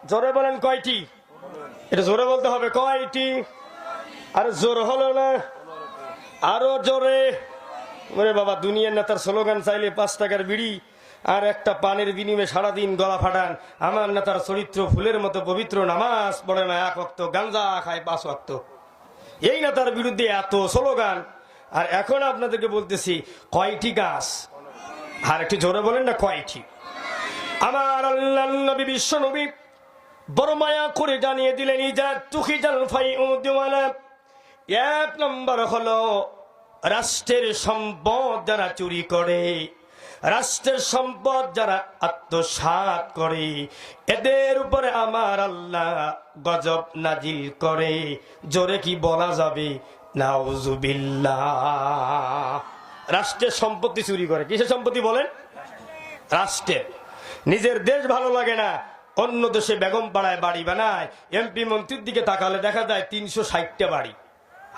জোরে বলেন কয়টি? এটা জোরে বলতে হবে, কয়টি? আর জোর হলো না, আরো জোরে। ওরে বাবা, দুনিয়ার নেতার স্লোগান চাইলে 5 টাকার বিড়ি আর একটা পানের বিনিময়ে সারাদিন গলা ফাটান। আমার নেতার চরিত্র ফুলের মতো পবিত্র, নামাজ পড়ে না 1 ওয়াক্ত, গাঞ্জা খায় 5 ওয়াক্ত। এই নেতার বিরুদ্ধে এত স্লোগান। আর এখন আপনাদেরকে বলতেছি, কয়টি গাছ? আর একটু জোরে বলেন না, কয়টি? আমার আল্লাহর নবী, বিশ্ব নবী বড় মায়া করে জানিয়ে দিলেন, ইজা তুখিজাল ফাইউদ্দিওয়ালা, 1 নম্বর হলো রাষ্ট্রের সম্পদ যারা চুরি করে, রাষ্ট্রের সম্পদ যারা আত্মসাৎ করে, এদের উপরে আমার আল্লাহ গজব নাজিল করে। জোরে কি বলা যাবে? নাউজুবিল্লাহ। রাষ্ট্রের সম্পত্তি চুরি করে। কিসের সম্পত্তি বলেন? রাষ্ট্রের। নিজের দেশ ভালো লাগে না, অন্য দেশে বেগম পাড়ায় বাড়ি বানায়। এমপি মন্ত্রীর দিকে তাকালে দেখা যায় 360টা বাড়ি।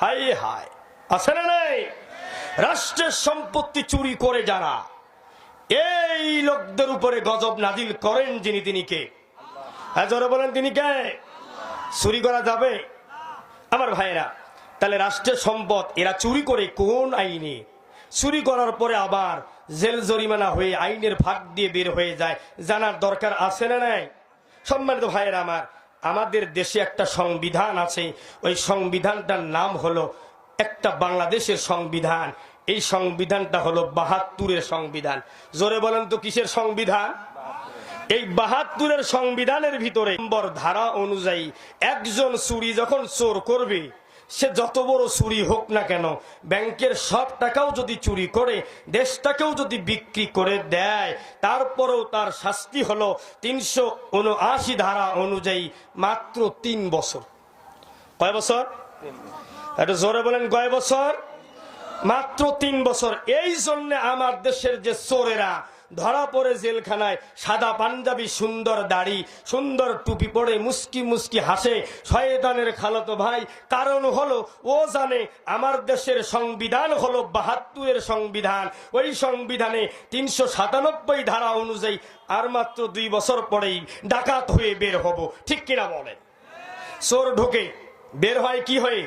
হাই হাই, আছে না নাই? রাষ্ট্রের সম্পত্তি চুরি করে যারা, এই লোকদের উপরে গজব নাজিল করেন যিনি, তিনি কে? হ্যাঁ, জোরে বলেন, তিনি কে? চুরি করা যাবে? আমার ভাইরা, তাহলে রাষ্ট্রের সম্পদ এরা চুরি করে কোন আইনে? চুরি করার পরে আবার জেল জরিমানা হয়ে আইনের ফাঁক দিয়ে বের হয়ে যায়, জানার দরকার আছে না নাই? সম্মানিত ভাইয়েরা আমার, আমাদের দেশে একটা সংবিধান আছে। ওই সংবিধানটার নাম হলো একটা বাংলাদেশের সংবিধান। এই সংবিধানটা হলো 72-এর সংবিধান। জোরে বলেন তো, কিসের সংবিধান? এই 72-এর সংবিধানের ভিতরে নম্বর ধারা অনুযায়ী একজন চুরি যখন চোর করবে, সে যত বড় চুরি হোক না কেন, ব্যাংকের সব টাকাও যদি চুরি করে, দেশটাকেও যদি বিক্রি করে দেয়, তারপরেও তার শাস্তি হলো 379 ধারা অনুযায়ী মাত্র 3 বছর। কয় বছর? একটু জোরে বলেন, কয় বছর? মাত্র 3 বছর। এই জন্য আমার দেশের যে চোরেরা ধরা পড়ে জেলখানায়, সাদা পাঞ্জাবি, সুন্দর দাড়ি, সুন্দর টুপি পরে মুস্কি মুস্কি হাসে, শয়তানের খালাতো ভাই। কারণ হলো ও জানে আমার দেশের সংবিধান হলো 72-এর সংবিধান। ওই সংবিধানে 397 ধারা অনুযায়ী আর মাত্র 2 বছর পরেই ডাকাত হয়ে বের হব। ঠিক কিনা বলেন? চোর ঢুকে বের হয় কি হয়ে?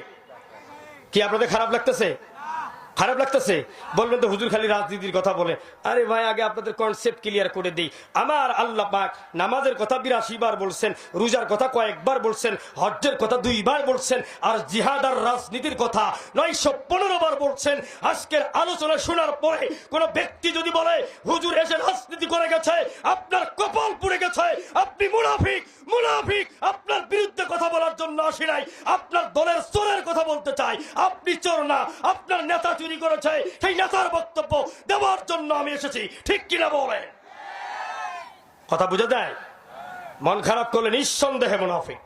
কি আপনাদের খারাপ লাগতেছে? খারাপ লাগতেছে? বলবেন তো হুজুর খালি রাজনীতির কথা বলে। আরে ভাই, আগে আপনাদের কনসেপ্ট ক্লিয়ার করে দিই। আমার আল্লাহ পাক নামাজের কথা 82 বার বলছেন, রোজার কথা কয়েকবার বলছেন, হজ্জের কথা 2 বার বলছেন, আর জিহাদ আর রাজনীতির কথা 915 বার বলছেন। আজকের আলোচনা শোনার পরে কোন ব্যক্তি যদি বলে হুজুর এসে রাজনীতি করে গেছে, আপনার কপাল পুড়ে গেছে, আপনি মুনাফিক। মুনাফিক, আপনার বিরুদ্ধে কথা বলার জন্য আসি নাই, আপনার দলের চোরের কথা বলতে চাই। আপনি চোর না, আপনার নেতা চুরি করেছে, সেই নেতার বক্তব্য দেওয়ার জন্য আমি এসেছি। ঠিক কিনা বলেন? কথা বুঝে যায়? মন খারাপ করলে নিঃসন্দেহে মুনাফিক।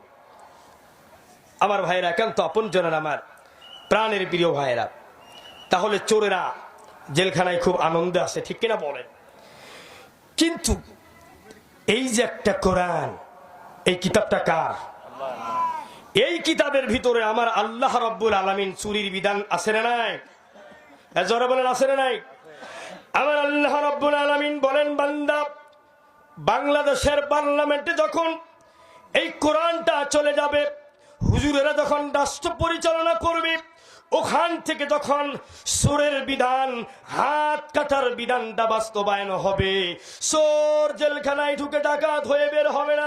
আমার ভাইরা, একান্ত আপনজনের, আমার প্রাণের প্রিয় ভাইরা, তাহলে চোরেরা জেলখানায় খুব আনন্দে আছে। ঠিক কিনা বলেন? কিন্তু এই যে একটা কোরআন, এই কিতাবটা কার? এই কিতাবের ভিতরে আমার আল্লাহ রাব্বুল আলামিন চুরির বিধান আছে না নাই? জোরে বলেন, আছে না নাই? আমার আল্লাহ রাব্বুল আলামিন বলেন, বান্দা, বাংলাদেশের পার্লামেন্টে যখন এই কোরআনটা চলে যাবে, হুজুরেরা যখন রাষ্ট্র পরিচালনা করবে, ওখান থেকে যখন চোরের বিধান, হাত কাটার বিধানটা বাস্তবায়ন হবে, চোর জেলখানায় ঢুকে ডাকাত হয়ে বের হবে না,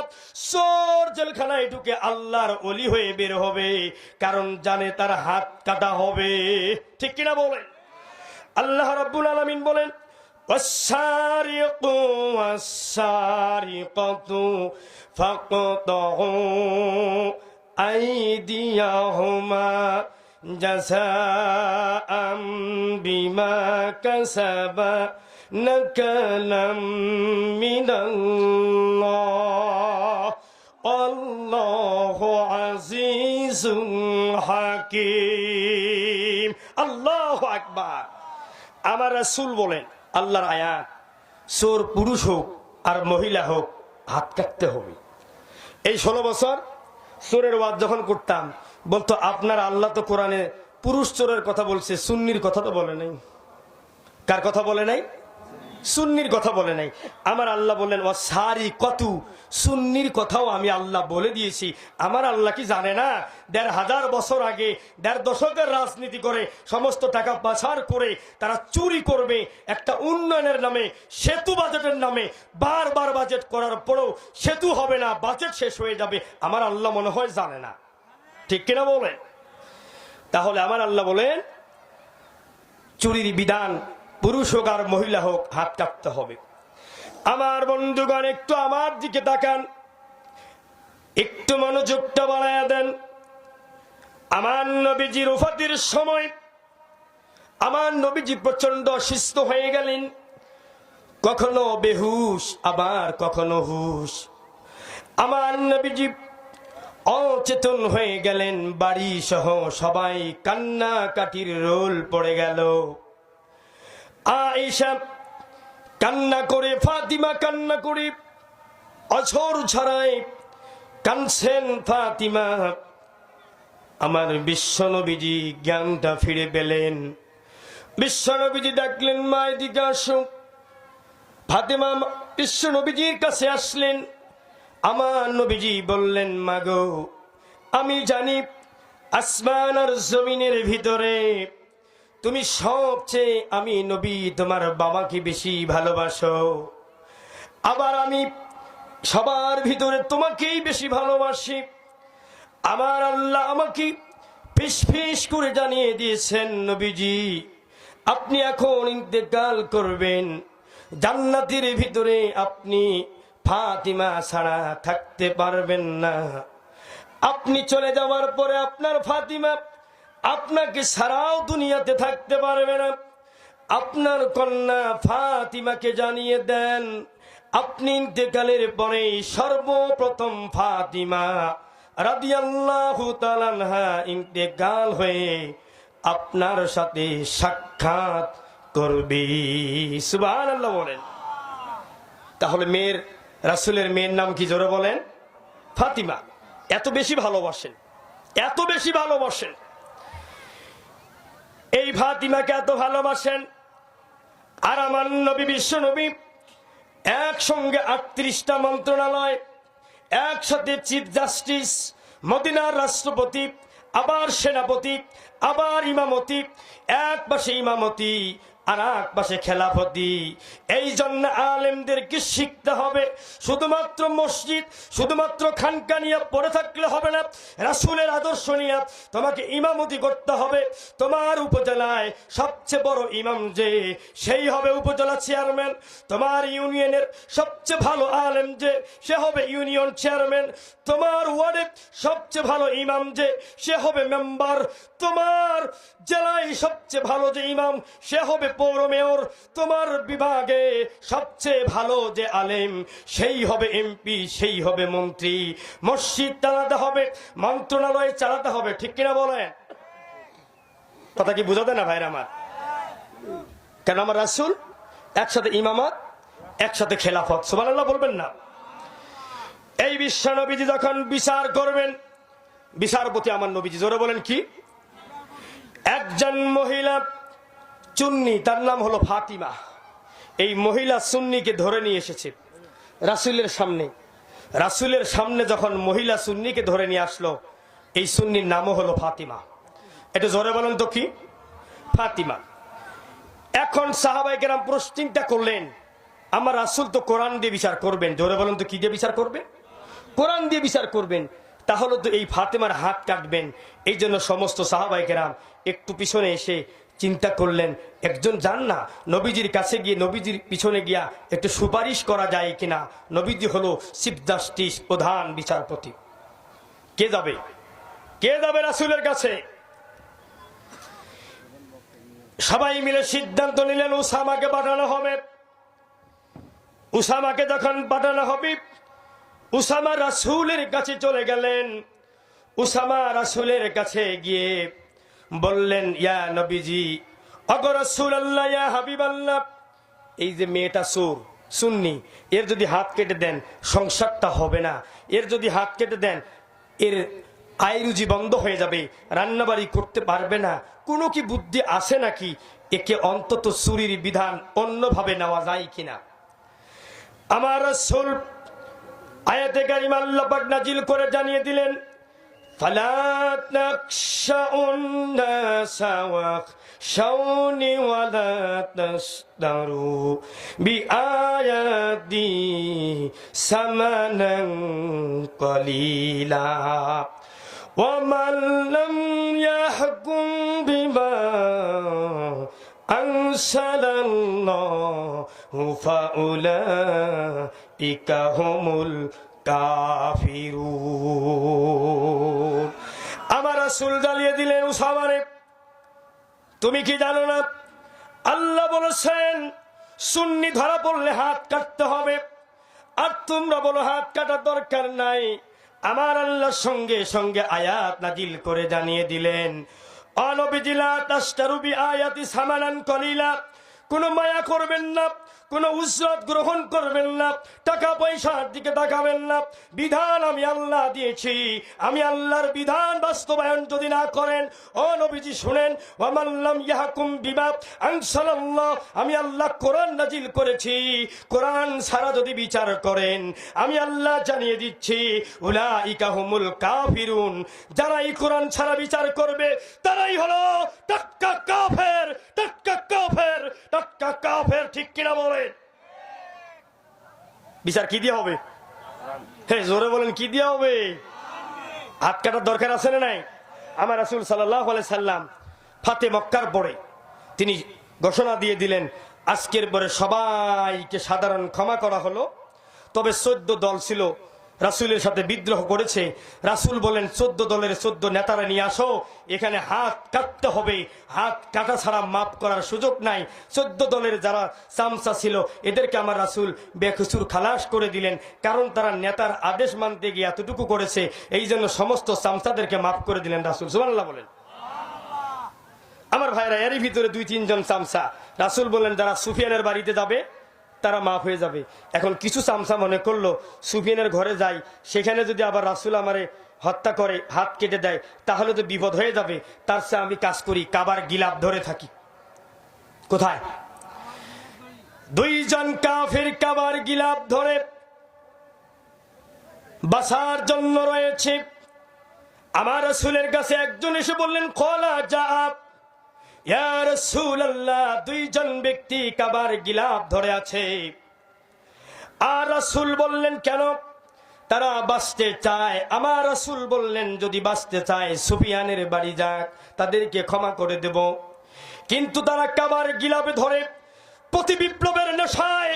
চোর জেলখানায় ঢুকে আল্লাহর ওলি হয়ে বের হবে, কারণ জানে তার হাত কাটা হবে। ঠিক কিনা বলেন? আল্লাহ রাব্বুল আলামিন বলেন, ওয়াস-সারিকু ওয়াস-সারিকাতু ফাকতাউ আইদিয়াহুমা জাযাআম বিমা কাসাবা নাকালাম মিনাল্লাহ আল্লাহু আজিজুন হাকীম। আল্লাহু আকবার। আমার রাসূল বলেন, আল্লাহর আয়াত, চোর পুরুষ হোক আর মহিলা হোক, হাত কাটতে হবে। এই 16 বছর চোরের ওয়াজ যখন করতাম, বলতো আপনার আল্লাহ তো কোরআনে পুরুষ চোরের কথা বলছে, সুন্নির কথা তো বলে নাই। কার কথা বলে নাই? সুন্নির কথা বলে নাই। আমার আল্লাহ বললেন ও সারি কতু, সুন্নির কথাও আমি আল্লাহ বলে দিয়েছি। আমার আল্লাহ কি জানে না ১৫০০ বছর আগে ১.৫ দশকের রাজনীতি করে সমস্ত টাকা পাচার করে তারা চুরি করবে একটা উন্নয়নের নামে, সেতু বাজেটের নামে, বারবার বাজেট করার পরেও সেতু হবে না, বাজেট শেষ হয়ে যাবে। আমার আল্লাহ মনে হয় জানে না, ঠিক কিনা বলেন? তাহলে আমার আল্লাহ বলেন চুরির বিধান পুরুষ হোক আর মহিলা হোক হাত কাটতে হবে। আমার বন্ধুগণ একটু আমার দিকে তাকান, একটু মনোযোগটা বাড়ায়া দেন। আমার নবীজির ওফাতের সময় আমার নবীজি প্রচন্ড অসুস্থ হয়ে গেলেন, কখনো বেহুশ আবার কখনো হুশ। আমার নবীজি অচেতন হয়ে গেলেন, বাড়ি সহ সবাই কান্না কাটির রোল পড়ে গেল। আয়েশা কান্না করে, ফাতিমা কান্না করে, অঝর ছড়ায় কানছেন ফাতিমা। আমার বিশ্বনবীজি জ্ঞানটা ফিরে পেলেন। বিশ্বনবীজি ডাকলেন মা এদিকে আসো। ফাতিমা বিশ্বনবীজির কাছে আসলেন। আমার নবীজি বললেন মাগো, আমি জানি আসমান আর জমিনের ভিতরে তুমি সবচেয়ে, আমি নবী তোমার বাবাকে বেশি ভালোবাসো, আবার আমি সবার ভিতরে তোমাকেই বেশি ভালোবাসি। আমার আল্লাহ আমাকে ফিস ফিস করে জানিয়ে দিয়েছেন নবীজি আপনি এখন ইন্তেকাল করবেন, জান্নাতের ভিতরে আপনি ফাতিমা ছাড়া থাকতে পারবেন না। আপনি চলে যাওয়ার পরে আপনার ফাতিমা আপনাকে ছাড়াও দুনিয়াতে থাকতে পারবে না। আপনার কন্যা ফাতিমাকে জানিয়ে দেন আপনি ইন্তেকালের পরে সর্বপ্রথম ফাতিমা রাদিয়াল্লাহু তাআলা আনহা ইন্তেকাল হয়ে আপনার সাথে সাক্ষাৎ করবে। সুবহানাল্লাহ বলেন। তাহলে মেয়ের, রাসূলের মেয়ের নাম কি জোরে বলেন? ফাতিমা। এত বেশি ভালোবাসেন, এত বেশি ভালোবাসেন। এই ফাতিমাকে এত ভালোবাসেন। আর আমার নবী বিশ্ব নবী একসঙ্গে ৩৮টা মন্ত্রণালয়, একসাথে চিফ জাস্টিস, মদিনার রাষ্ট্রপতি, আবার সেনাপতি, আবার ইমামতি, এক পাশে ইমামতি আর এক পাশে খেলাফতি। এই জন্য আলেমদেরকে শিখতে হবে শুধুমাত্র মসজিদ, শুধুমাত্র খানকা নিয়ে পড়ে থাকলে হবে না। রাসূলের আদর্শ নিয়ে তোমাকে ইমামতি করতে হবে। তোমার উপজেলায় সবচেয়ে বড় ইমাম যে, সেই হবে উপজেলা চেয়ারম্যান। তোমার ইউনিয়নের সবচেয়ে ভালো আলেম যে, সে হবে ইউনিয়ন চেয়ারম্যান। তোমার ওয়ার্ডে সবচেয়ে ভালো ইমাম যে, সে হবে মেম্বার। তোমার জেলায় সবচেয়ে ভালো যে ইমাম, সে হবে পৌর মেয়র। তোমার বিভাগে সবচেয়ে ভালো যে আলেম, সেই হবে এমপি, সেই হবে মন্ত্রী। মসজিদ চালাতে হবে, মন্ত্রণালয় চালাতে হবে, ঠিক কিনা বলেন? কথা কি বুঝাতে না ভাইরা আমার? কেন আমার রাসূল একসাথে ইমামত, একসাথে খেলাফত। সুবহানাল্লাহ বলবেন না? এই বিশ্ব নবীজি যখন বিচার করবেন, বিচারপতি আমার নবীজি, জোরে বলেন কি? একজন মহিলা চুন্নি, তার নাম হলো ফাতিমা। এই মহিলা সুন্নিকে ধরে নিয়ে এসেছে রাসূলের সামনে। রাসূলের সামনে যখন মহিলা সুন্নিকে ধরে নিয়ে আসলো, এই সুন্নির নামও হলো ফাতিমা। এটা জোরে বলেন তো কি? ফাতিমা। এখন সাহাবায়ে কেরাম প্রশ্ন চিন্তা করলেন, আমার রাসূল তো কোরআন দিয়ে বিচার করবেন, জোরে বলেন তো কি দিয়ে বিচার করবেন? কোরআন দিয়ে বিচার করবেন। তাহলে তো এই ফাতিমার হাত কাটবেন। এই জন্য সমস্ত সাহাবায়ে কেরাম একটু পিছনে এসে চিন্তা করলেন, একজন যান না নবীজির কাছে গিয়ে, নবীজির পিছনে গিয়া একটু সুপারিশ করা যায় কিনা। নবীজি হলো চিফ জাস্টিস, প্রধান বিচারপতি। কে যাবে? কে যাবে রাসূলের কাছে? সবাই মিলে সিদ্ধান্ত নিলেন উসামাকে পাঠানো হবে। উসামাকে যখন পাঠানো হবে, উসামা রাসূলের কাছে চলে গেলেন। উসামা রাসূলের কাছে গিয়ে বললেন, ইয়া নবীজি, ওগো রাসূলুল্লাহ, ইয়া হাবিবাল্লাহ, এই যে মেয়েটা চোর, সুন্নি, এর যদি হাত কেটে দেন সংসারটা হবে না। এর যদি হাত কেটে দেন এর আয় রুজি বন্ধ হয়ে যাবে, রান্নাবাড়ি করতে পারবে না। কোনো কি বুদ্ধি আছে নাকি? একে অন্তত চুরির বিধান অন্যভাবে নেওয়া যায় কিনা। আমার রাসূল আয়াতে কারিমা আল্লাহ পাক নাজিল করে জানিয়ে দিলেন, ফালা তাখশাউন নাসা ওয়াখশাউনি ওয়ালা তাসতারু বিআয়াতি সামানান কলিলা ওয়ামান লাম ইয়াহকুম বিমা আনসালাল্লাহু ফাউলাইকা হুমুল কাফিরুন। আমার রাসূল জ্বালিয়ে দিলেন, উসামারে তুমি কি জানো না আল্লাহ বলেছেন সুন্নি ধরা পড়লে হাত কাটতে হবে, আর তোমরা বলো হাত কাটার দরকার নাই। আমার আল্লাহর সঙ্গে সঙ্গে আয়াত নাজিল করে জানিয়ে দিলেন, অনবিজি লা তাশতারু বিআয়াতি সামানান কলিলা, কোনো মায়া করবেন না, কোনো উজরত গ্রহণ করবেন না, টাকা পয়সার দিকে তাকাবেন না। বিধান আমি আল্লাহ দিয়েছি, আমি আল্লাহর বিধান বাস্তবায়ন যদি না করেন, ও নবীজি শুনেন, ওয়ামান লাম ইয়াহকুম বিমা আনসালাল্লাহ, আমি আল্লাহ কোরআন নাজিল করেছি, কোরআন ছাড়া যদি বিচার করেন, আমি আল্লাহ জানিয়ে দিচ্ছি উলাইকা হুমুল কাফিরুন, যারা এই কোরআন ছাড়া বিচার করবে তারাই হলো টাক্কা কাফের, টাক্কা কাফের, টাক্কা কাফের। ঠিক কিনা বলেন? বিচার কি দিয়ে হবে? হ্যাঁ, জোরে বলেন, কি দিয়ে হবে? হাত কাটার দরকার আছে না নাই? আমার রাসূল সাল্লাল্লাহু আলাইহি সাল্লাম ফাতে মক্কার পরে তিনি ঘোষণা দিয়ে দিলেন, আজকের পরে সবাইকে সাধারণ ক্ষমা করা হলো। তবে 14 দল ছিল রাসূলের সাথে বিদ্রোহ করেছে। রাসূল বলেন 14 দলের 14 নেতারা নিয়ে আসো, এখানে হাত কাটতে হবে, হাত কাটা ছাড়া মাফ করার সুযোগ নাই। 14 দলের যারা চামচা ছিল এদেরকে আমার রাসূল বেকসুর খালাস করে দিলেন, কারণ তারা নেতার আদেশ মানতে গিয়ে এতটুকু করেছে, এই জন্য সমস্ত চামচাদেরকে মাফ করে দিলেন রাসূল। সুবহানাল্লাহ বলেন। আমার ভাইরা, এরই ভিতরে 2-3 জন চামচা রাসূল বলেন যারা সুফিয়ানের বাড়িতে যাবে তারা মাফ হয়ে যাবে। এখন কিছু চামচা মনে করলো সুফিয়ানের ঘরে যাই, সেখানে যদি আবার রাসূল আমারে হত্যা করে, হাত কেটে দেয়, তাহলে তো বিপদ হয়ে যাবে, তার চেয়ে আমি কাজ করি, কাবার গিলাফ ধরে থাকি। কোথায়? 2 জন কাফির কাবার গিলাফ ধরে বাঁচার জন্য রয়েছে। আমার রাসূলের কাছে একজন এসে বললেন, কলা যাআব ইয়া রাসূলুল্লাহ, 2 জন ব্যক্তি কাবার গিলাফ ধরে আছে। আর রাসূল বললেন, কেন? তারা বাঁচতে চায়। আমার রাসূল বললেন, যদি বাঁচতে চায় সুফিয়ানের বাড়ি যাক, তাদেরকে ক্ষমা করে দেব। কিন্তু তারা কাবার গিলাফে ধরে প্রতি বিপ্লবের নেশায়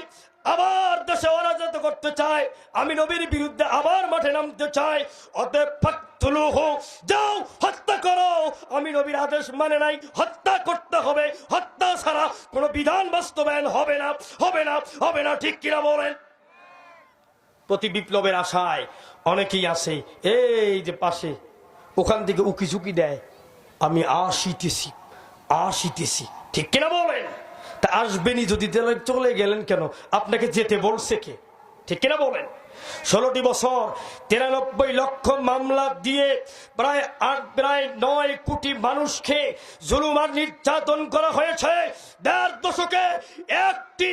আবার দেশে অরাজকতা করতে চায়, আমি নবীর বিরুদ্ধে আবার মাঠে নামতে চাই। অতএব ফাকতুলুহু, যাও হত্যা করো। আমি নবীর আদেশ মানে নাই, হত্যা করতে হবে, হত্যা ছাড়া কোনো বিধান বাস্তবায়ন হবে না, হবে না, হবে না। ঠিক কিনা বলেন? প্রতি বিপ্লবের আশায় অনেকেই আসে, এই যে পাশে ওখান থেকে উকি ঝুঁকি দেয়, আমি আসিতেছি, আসিতেছি। ঠিক কিনা বলেন? তা আসবেনি যদি, চলে গেলেন কেন? আপনাকে যেতে বলছে কে? ঠিক কিনা বলেন? 16টি বছর 93 লক্ষ মামলা দিয়ে প্রায় 9 কোটি মানুষকে জুলুম আর নির্যাতন করা হয়েছে। 1.5 দশকে একটি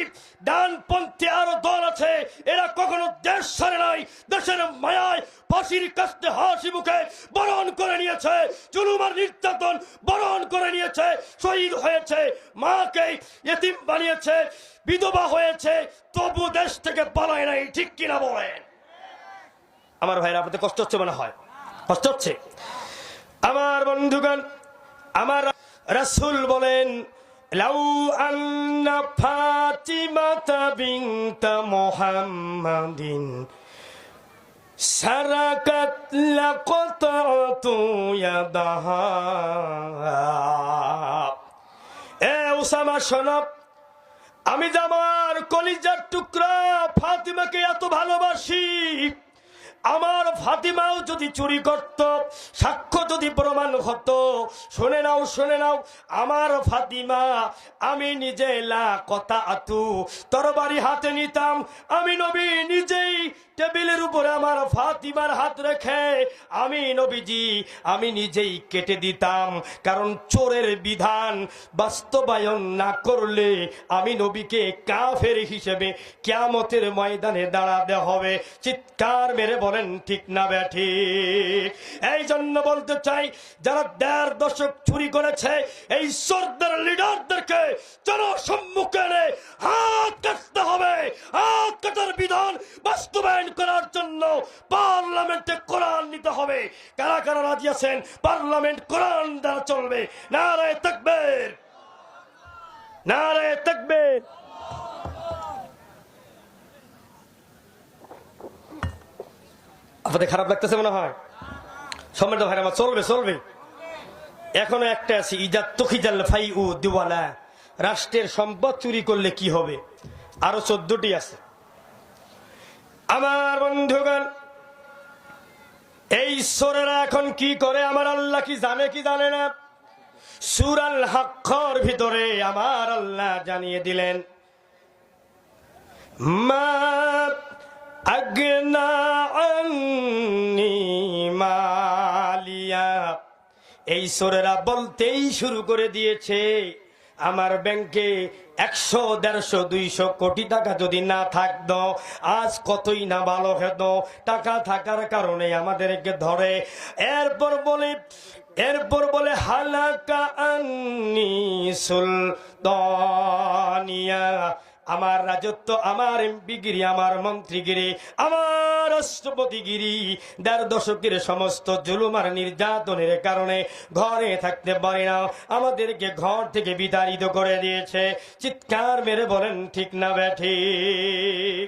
ডানপন্থী আরো দল আছে, এরা কখনো দেশ ছাড়ে নাই, দেশের মায়ায় ফাঁসির কাস্তে হাসি মুখে বরণ করে নিয়েছে, জুলুম আর নির্যাতন বরণ করে নিয়েছে, শহীদ হয়েছে, মাকে ইতিম বানিয়েছে, বিধবা হয়েছে, তবু দেশ থেকে পালায় নাই। ঠিক কিনা বলেন? আমার ভাইরা, আপনাদের কষ্ট হচ্ছে মনে হয়? কষ্ট হচ্ছে? আমার বন্ধুগণ, আমার রাসূল বলেন, লাউ আন্না ফাতিমাতা বিনতা মুহাম্মাদিন সারাকাত লাকাতাতু ইয়াদাহা। এ উসামা শোনো, আমি যে আমার কলিজার টুকরা ফাতিমাকে এত ভালোবাসি, আমার ফাতিমাও যদি চুরি করত, সাক্ষ্য যদি প্রমাণ হতো, শুনে নাও আমার ফাতিমা, আমি নিজে লা কথা আতু তরবারি হাতে নিতাম, আমি নবী নিজেই টেবিলের উপরে আমার ফাতিমার হাত রেখে আমি নবীজি আমি নিজেই কেটে দিতাম। কারণ চোরের বিধান বাস্তবায়ন না করলে আমি নবীকে কাফের হিসেবে কিয়ামতের ময়দানে দাঁড়াতে হবে। চিৎকার মেরে বলেন ঠিক না ব্যাঠিক? এই জন্য বলতে চাই, যারা 1.5 দশক চুরি করেছে এই চোরদের লিডারদেরকে জনসম্মুখে এনে হাত কাটতে হবে। হাত কাটার বিধান বাস্তবায়ন করার জন্য পার্লামেন্টে কোরআন নিতে হবে। কারা কারা রাজি আছেন পার্লামেন্ট কোরআন দ্বারা চলবে? নারায়ে তাকবীর, নারায়ে তাকবীর। আপনাদের খারাপ লাগতেছে মনে হয়? সম্মানিত ভাইরা আমার, চলবে। এখনো একটা আছে, ইজাত তখিজাল ফাই উ দিওয়ালা, রাষ্ট্রের সম্পদ চুরি করলে কি হবে। আরো 14টি আছে। আমার বন্ধুগণ, এই চোরেরা এখন কি করে আমার আল্লাহ কি জানে কি জানে না? সূরা আল হাক্কার ভিতরে আমার আল্লাহ জানিয়ে দিলেন, মা আগনা আন্নি মালিয়া। এই চোরেরা বলতেই শুরু করে দিয়েছে, আমার ব্যাংকে 100, 150, 200 কোটি টাকা যদি না থাকতো আজ কতই না ভালো হতো। টাকা থাকার কারণে আমাদেরকে ধরে। এরপর বলে হালাকা আন্নি সুলতানিয়া, আমার রাজত্ব, আমার এমপিগিরি, আমার মন্ত্রীগিরি, আমার রাষ্ট্রপতিগিরি 1.5 দশকের সমস্ত জুলুম আর নির্যাতনের কারণে ঘরে থাকতে পারি না, আমাদেরকে ঘর থেকে বিতাড়িত করে দিয়েছে। চিৎকার মেরে বলেন ঠিক না ব্যাঠিক?